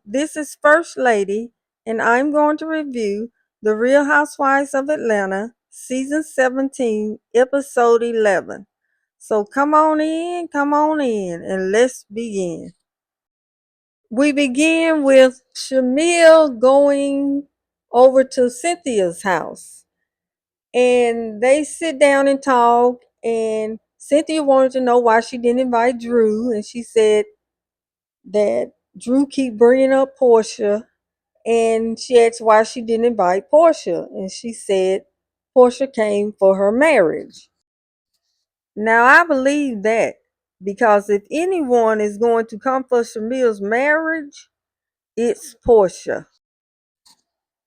This is First Lady, and I'm going to review The Real Housewives of Atlanta, Season 17, Episode 11. So come on in, and let's begin. We begin with Shamil going over to Cynthia's house, and they sit down and talk, and Cynthia wanted to know why she didn't invite Drew, and she said that Drew keep bringing up Portia. And she asked why she didn't invite Portia. And she said Portia came for her marriage. Now I believe that, because if anyone is going to come for Shamil's marriage, it's Portia.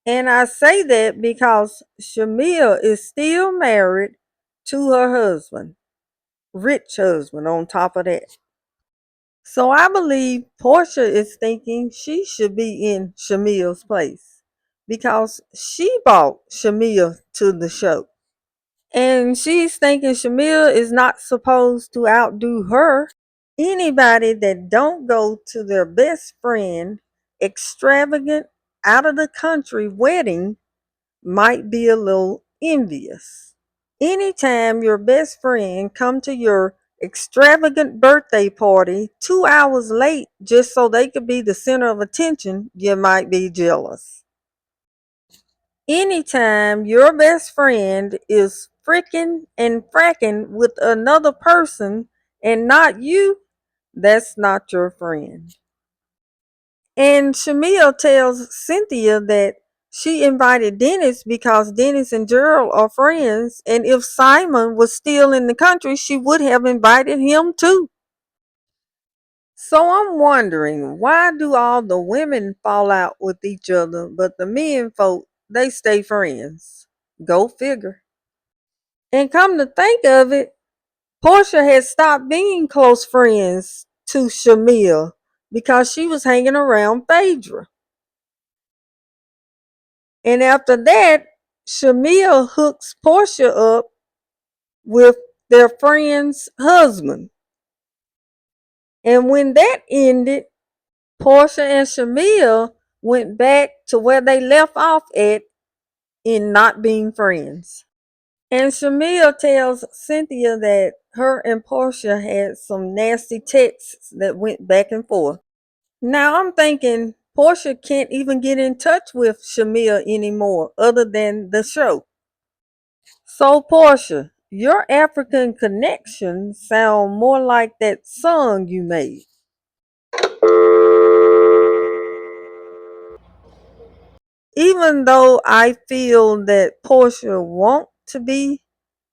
And I say that because Shamil is still married to her husband, rich husband on top of that. So I believe Portia is thinking she should be in Shamil's place because she brought Shamil to the show. And she's thinking Shamil is not supposed to outdo her. Anybody that don't go to their best friend extravagant out of the country wedding might be a little envious. Anytime your best friend come to your extravagant birthday party 2 hours late just so they could be the center of attention, you might be jealous. Anytime your best friend is fricking and fracking with another person and not you, that's not your friend. And Shamil tells Cynthia that she invited Dennis because Dennis and Gerald are friends, and if Simon was still in the country, she would have invited him too. So I'm wondering, why do all the women fall out with each other, but the men folk, they stay friends? Go figure. And come to think of it, Portia had stopped being close friends to Shamil because she was hanging around Phaedra. And after that, Shamil hooks Portia up with their friend's husband. And when that ended, Portia and Shamil went back to where they left off at in not being friends. And Shamil tells Cynthia that her and Portia had some nasty texts that went back and forth. Now I'm thinking Portia can't even get in touch with Shamil anymore other than the show. So Portia, your African connection sound more like that song you made. Even though I feel that Portia want to be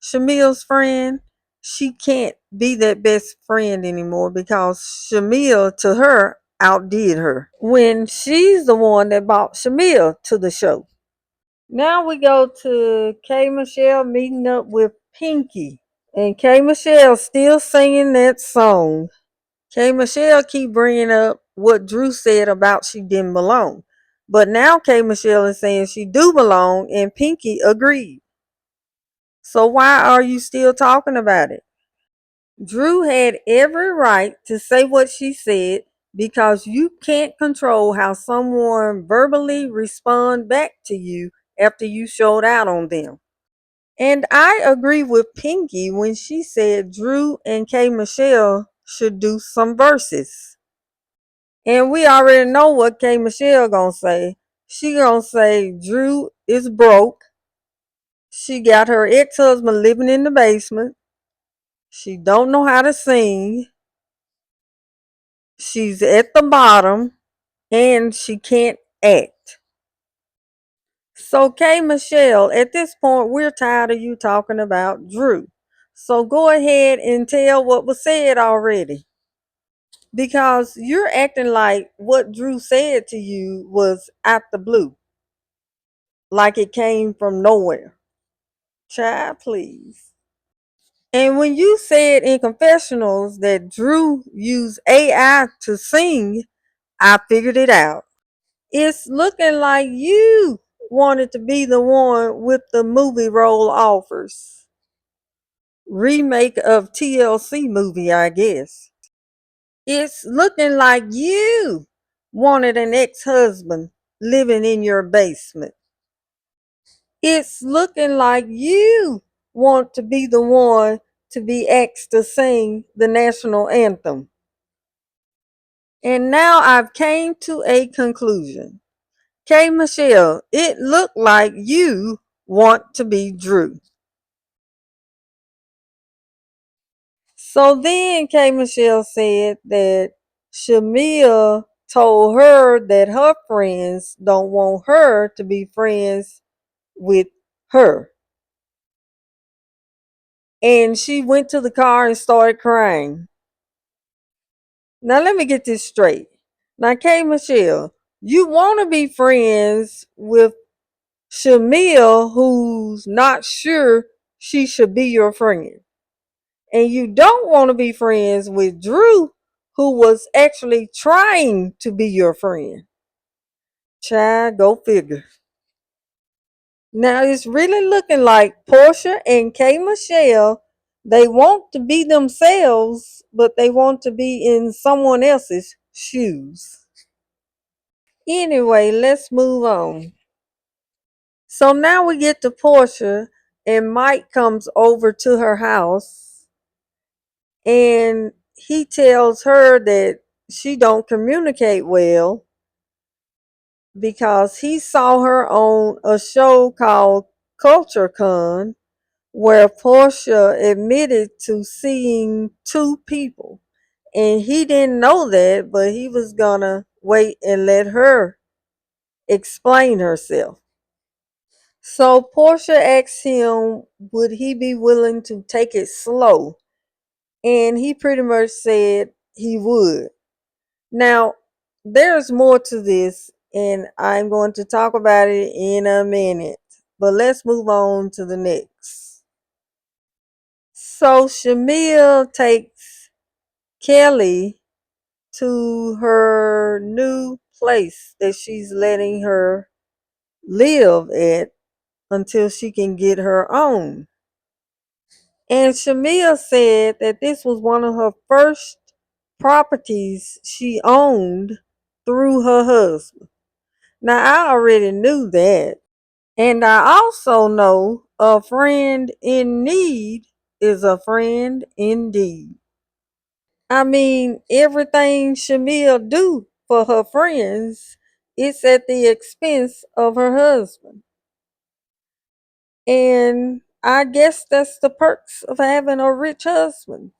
Shamil's friend, she can't be that best friend anymore because Shamil to her outdid her when she's the one that brought Shamil to the show. Now we go to K Michelle meeting up with Pinky. And K Michelle still singing that song. K Michelle keep bringing up what Drew said about she didn't belong. But now K Michelle is saying she do belong and Pinky agreed. So why are you still talking about it? Drew had every right to say what she said because you can't control how someone verbally respond back to you after you showed out on them. And I agree with Pinky when she said Drew and K Michelle should do some verses. And we already know what K Michelle gonna say. She gonna say Drew is broke. She got her ex-husband living in the basement. She don't know how to sing. She's at the bottom and she can't act. So K Michelle, at this point we're tired of you talking about Drew. So go ahead and tell what was said already. Because you're acting like what Drew said to you was out the blue. Like it came from nowhere. Child, please. And when you said in confessionals that Drew used AI to sing, I figured it out. It's looking like you wanted to be the one with the movie role offers. Remake of TLC movie, I guess. It's looking like you wanted an ex-husband living in your basement. It's looking like you want to be the one to be asked to sing the national anthem. And now I've came to a conclusion. K. Michelle, it looked like you want to be Drew. So then K. Michelle said that Shamia told her that her friends don't want her to be friends with her. And she went to the car and started crying. Now let me get this straight. Now, K. Michelle, you want to be friends with Shamia, who's not sure she should be your friend. And you don't want to be friends with Drew, who was actually trying to be your friend. Child, go figure. Now it's really looking like Portia and K. Michelle, they want to be themselves, but they want to be in someone else's shoes. Anyway, let's move on. So now we get to Portia, and Mike comes over to her house, and he tells her that she don't communicate well because he saw her on a show called Culture Con, where Portia admitted to seeing two people. And he didn't know that, but he was gonna wait and let her explain herself. So Portia asked him, would he be willing to take it slow? And he pretty much said he would. Now, there's more to this, and I'm going to talk about it in a minute. But let's move on to the next. So Shamil takes Kelly to her new place that she's letting her live at until she can get her own. And Shamil said that this was one of her first properties she owned through her husband. Now, I already knew that. And I also know a friend in need is a friend indeed. I mean, everything Shamil do for her friends, it's at the expense of her husband. And I guess that's the perks of having a rich husband.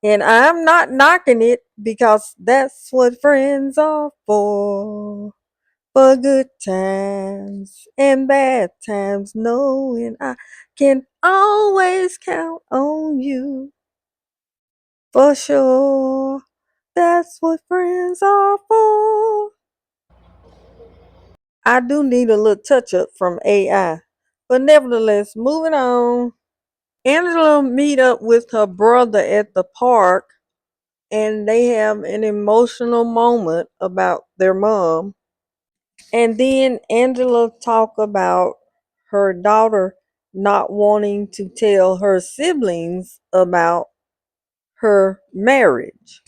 And I'm not knocking it because that's what friends are for good times and bad times, knowing I can always count on you for sure. That's what friends are for. I do need a little touch up from AI. But nevertheless, moving on. Angela meet up with her brother at the park and they have an emotional moment about their mom. And then Angela talk about her daughter not wanting to tell her siblings about her marriage.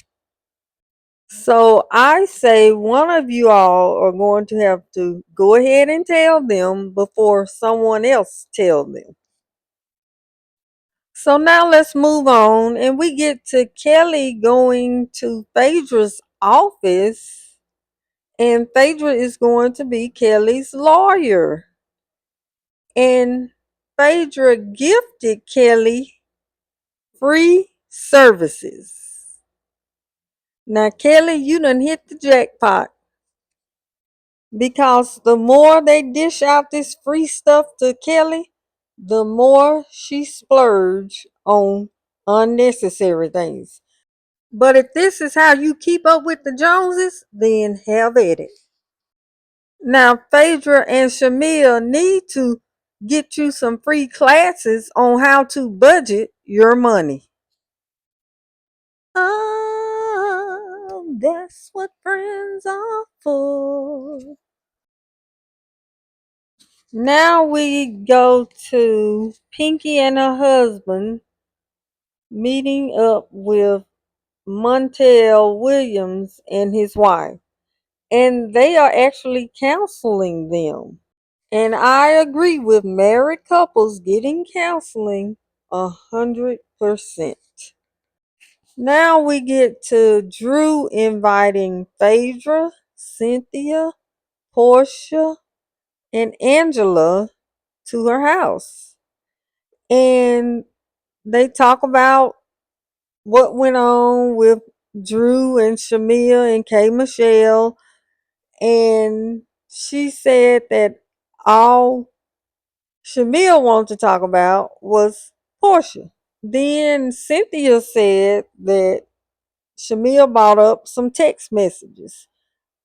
So I say one of you all are going to have to go ahead and tell them before someone else tell them. So now let's move on and we get to Kelly going to Phaedra's office, and Phaedra is going to be Kelly's lawyer. And Phaedra gifted Kelly free services. Now Kelly, you done hit the jackpot because the more they dish out this free stuff to Kelly, the more she splurge on unnecessary things. But if this is how you keep up with the Joneses, then have at it. Now, Phaedra and Shamil need to get you some free classes on how to budget your money. That's what friends are for. Now we go to Pinky and her husband meeting up with Montel Williams and his wife, and they are actually counseling them. And I agree with married couples getting counseling 100%. Now we get to Drew inviting Phaedra, Cynthia, Portia, and Angela to her house. And they talk about what went on with Drew and Shamia and K. Michelle. And she said that all Shamia wanted to talk about was Portia. Then Cynthia said that Shamia brought up some text messages.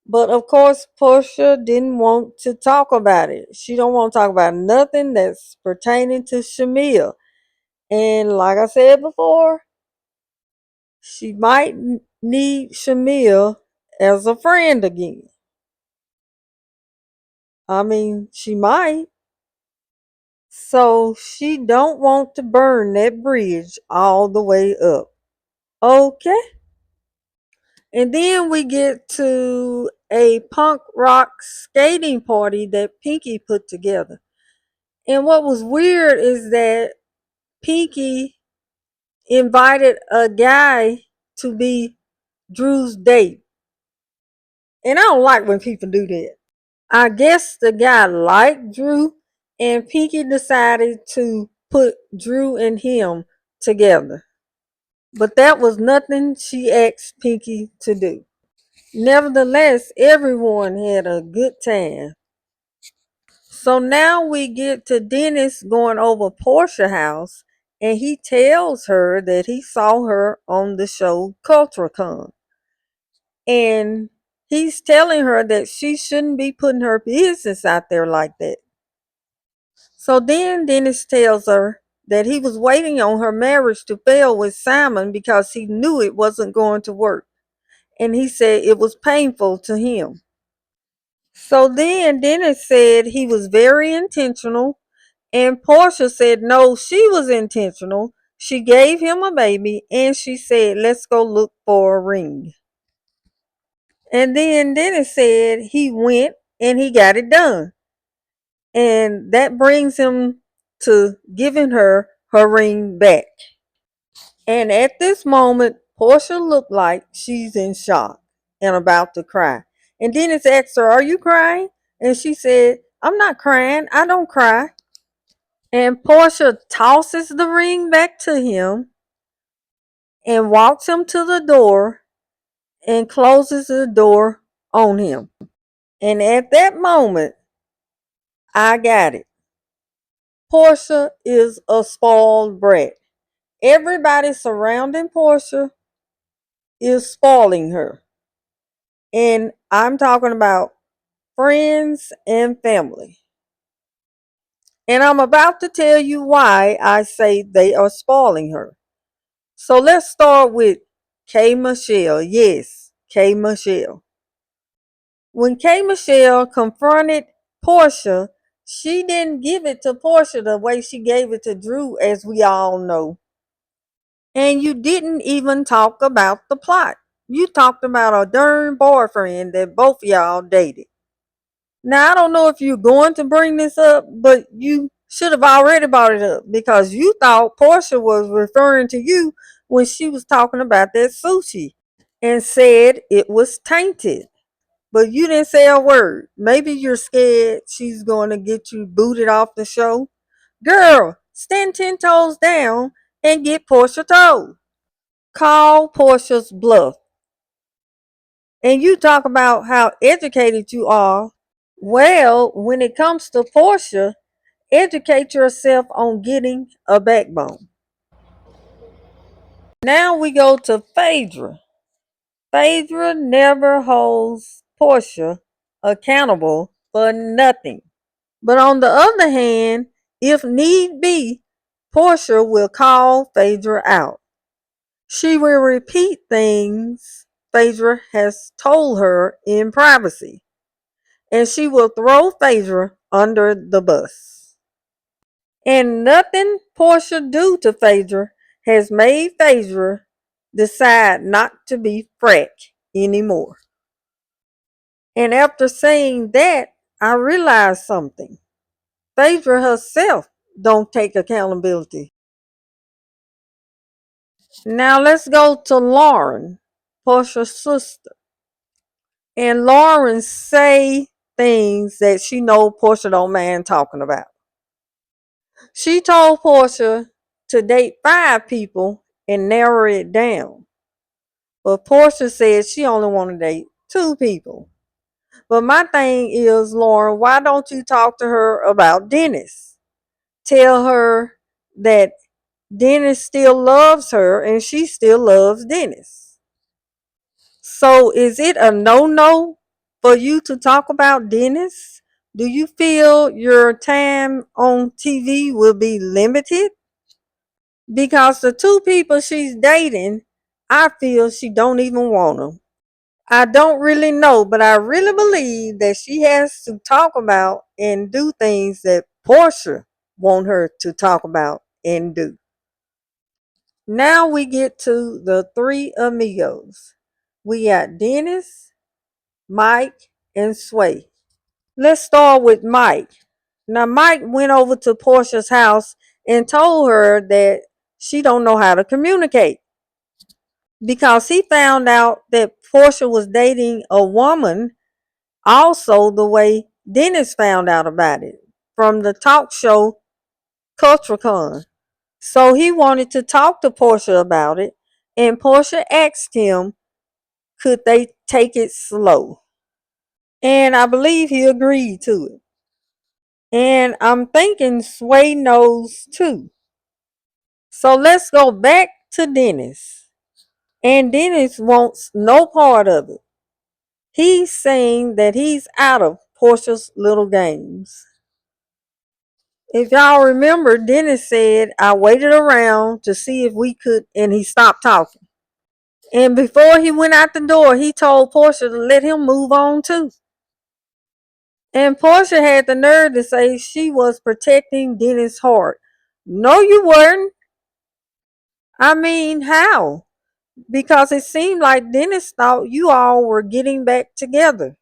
But of course, Portia didn't want to talk about it. She don't want to talk about nothing that's pertaining to Shamia. And like I said before, she might need Shamia as a friend again. I mean, she might. So she don't want to burn that bridge all the way up. Okay. And then we get to a punk rock skating party that Pinky put together. And what was weird is that Pinky invited a guy to be Drew's date. And I don't like when people do that. I guess the guy liked Drew, and Pinky decided to put Drew and him together. But that was nothing she asked Pinky to do. Nevertheless, everyone had a good time. So now we get to Dennis going over Portia's house, and he tells her that he saw her on the show CultureCon. And he's telling her that she shouldn't be putting her business out there like that. So then Dennis tells her that he was waiting on her marriage to fail with Simon because he knew it wasn't going to work. And he said it was painful to him. So then Dennis said he was very intentional, and Portia said no, she was intentional. She gave him a baby, and she said, let's go look for a ring. And then Dennis said he went and he got it done. And that brings him to giving her her ring back. And at this moment, Portia looked like she's in shock and about to cry. And Dennis asked her, are you crying? And she said, I'm not crying. I don't cry. And Portia tosses the ring back to him and walks him to the door and closes the door on him. And at that moment, I got it. Portia is a spoiled brat. Everybody surrounding Portia is spoiling her. And I'm talking about friends and family. And I'm about to tell you why I say they are spoiling her. So let's start with K. Michelle. Yes, K. Michelle. When K. Michelle confronted Portia, she didn't give it to Portia the way she gave it to Drew, as we all know. And you didn't even talk about the plot. You talked about a darn boyfriend that both of y'all dated. Now, I don't know if you're going to bring this up, but you should have already brought it up because you thought Portia was referring to you when she was talking about that sushi and said it was tainted. But you didn't say a word. Maybe you're scared she's going to get you booted off the show. Girl, stand 10 toes down and get Portia told. Call Portia's bluff. And you talk about how educated you are. Well, when it comes to Portia, educate yourself on getting a backbone. Now we go to Phaedra. Phaedra never holds Portia accountable for nothing. But on the other hand, if need be, Portia will call Phaedra out. She will repeat things Phaedra has told her in privacy, and she will throw Phaedra under the bus. And nothing Portia do to Phaedra has made Phaedra decide not to be Frack anymore. And after saying that, I realized something. Phaedra herself don't take accountability. Now let's go to Lauren, Portia's sister. And Lauren say things that she know Portia don't mind talking about. She told Portia to date 5 people and narrow it down. But Portia said she only want to date 2 people. But my thing is, Lauren, why don't you talk to her about Dennis? Tell her that Dennis still loves her and she still loves Dennis. So is it a no-no for you to talk about Dennis? Do you feel your time on TV will be limited? Because the 2 people she's dating, I feel she don't even want them. I don't really know, but I really believe that she has to talk about and do things that Portia want her to talk about and do. Now we get to the 3 amigos. We got Dennis, Mike, and Sway. Let's start with Mike. Now Mike went over to Portia's house and told her that she don't know how to communicate because he found out that Portia was dating a woman also the way Dennis found out about it from the talk show CultureCon. So he wanted to talk to Portia about it, and Portia asked him, could they take it slow? And I believe he agreed to it. And I'm thinking Sway knows too. So let's go back to Dennis. And Dennis wants no part of it. He's saying that he's out of Portia's little games. If y'all remember, Dennis said, I waited around to see if we could, and he stopped talking. And before he went out the door, he told Portia to let him move on too. And Portia had the nerve to say she was protecting Dennis' heart. No, you weren't. I mean, how? Because it seemed like Dennis thought you all were getting back together.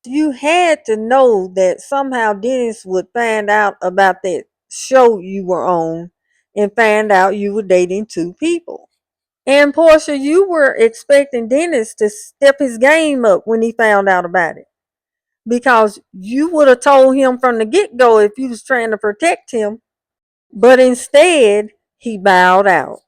You had to know that somehow Dennis would find out about that show you were on and find out you were dating 2 people. And Portia, you were expecting Dennis to step his game up when he found out about it. Because you would have told him from the get-go if you was trying to protect him. But instead, he bowed out.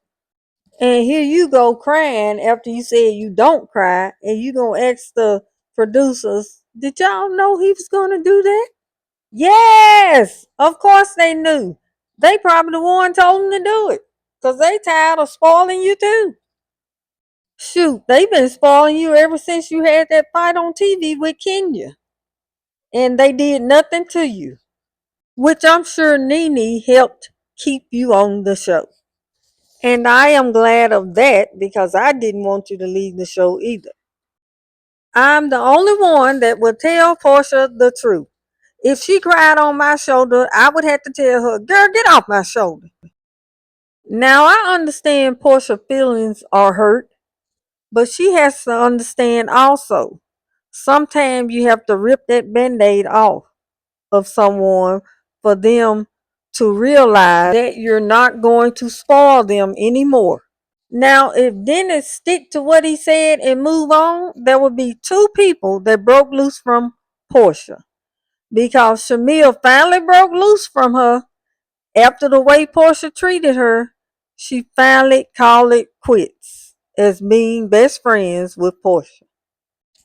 And here you go crying after you said you don't cry, and you gonna ask the producers, did y'all know he was gonna do that? Yes, of course they knew. They probably the one told him to do it. Cause they tired of spoiling you too. Shoot, they've been spoiling you ever since you had that fight on TV with Kenya. And they did nothing to you. Which I'm sure Nene helped keep you on the show. And I am glad of that because I didn't want you to leave the show either. I'm the only one that will tell Portia the truth. If she cried on my shoulder, I would have to tell her, girl, get off my shoulder. Now I understand Portia's feelings are hurt, but she has to understand also. Sometimes you have to rip that band-aid off of someone for them to realize that you're not going to spoil them anymore. Now, if Dennis stick to what he said and move on, there would be 2 people that broke loose from Portia. Because Shamil finally broke loose from her after the way Portia treated her, she finally called it quits as being best friends with Portia.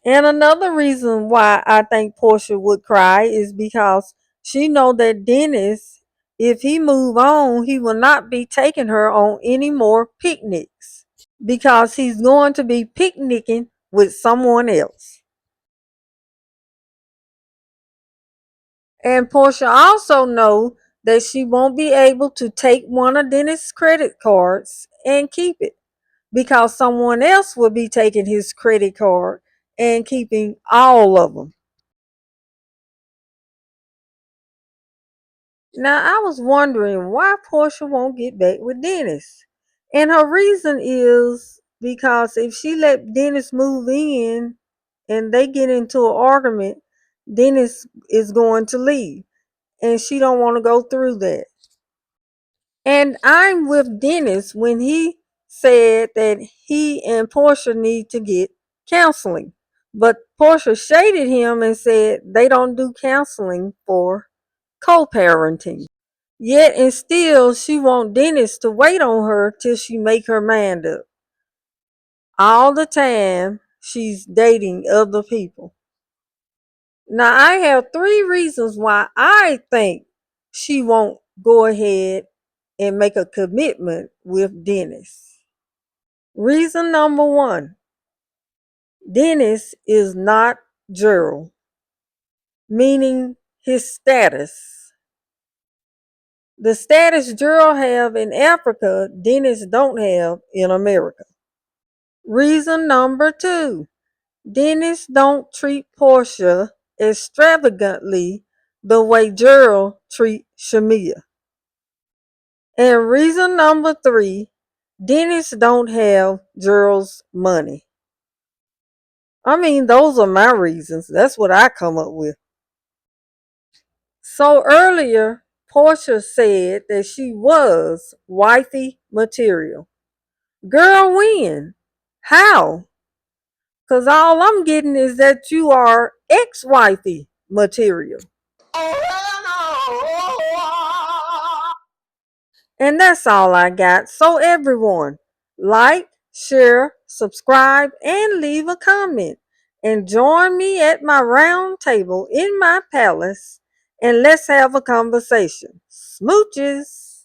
And another reason why I think Portia would cry is because she know that Dennis, if he move on, he will not be taking her on any more picnics because he's going to be picnicking with someone else. And Portia also know that she won't be able to take one of Dennis' credit cards and keep it because someone else will be taking his credit card and keeping all of them. Now, I was wondering why Portia won't get back with Dennis. And her reason is because if she let Dennis move in and they get into an argument, Dennis is going to leave, and she don't want to go through that. And I'm with Dennis when he said that he and Portia need to get counseling. But Portia shaded him and said they don't do counseling for co-parenting. Yet and still she want Dennis to wait on her till she make her mind up. All the time she's dating other people. Now I have 3 reasons why I think she won't go ahead and make a commitment with Dennis. Reason number 1, Dennis is not Gerald, meaning his status. The status Gerald have in Africa, Dennis don't have in America. Reason number 2, Dennis don't treat Portia extravagantly the way Gerald treat Shamia. And reason number 3, Dennis don't have Gerald's money. I mean, those are my reasons. That's what I come up with. So earlier, Portia said that she was wifey material. Girl, when? How? Because all I'm getting is that you are ex-wifey material. And that's all I got. So everyone, like, share, subscribe, and leave a comment. And join me at my round table in my palace, and let's have a conversation. Smooches.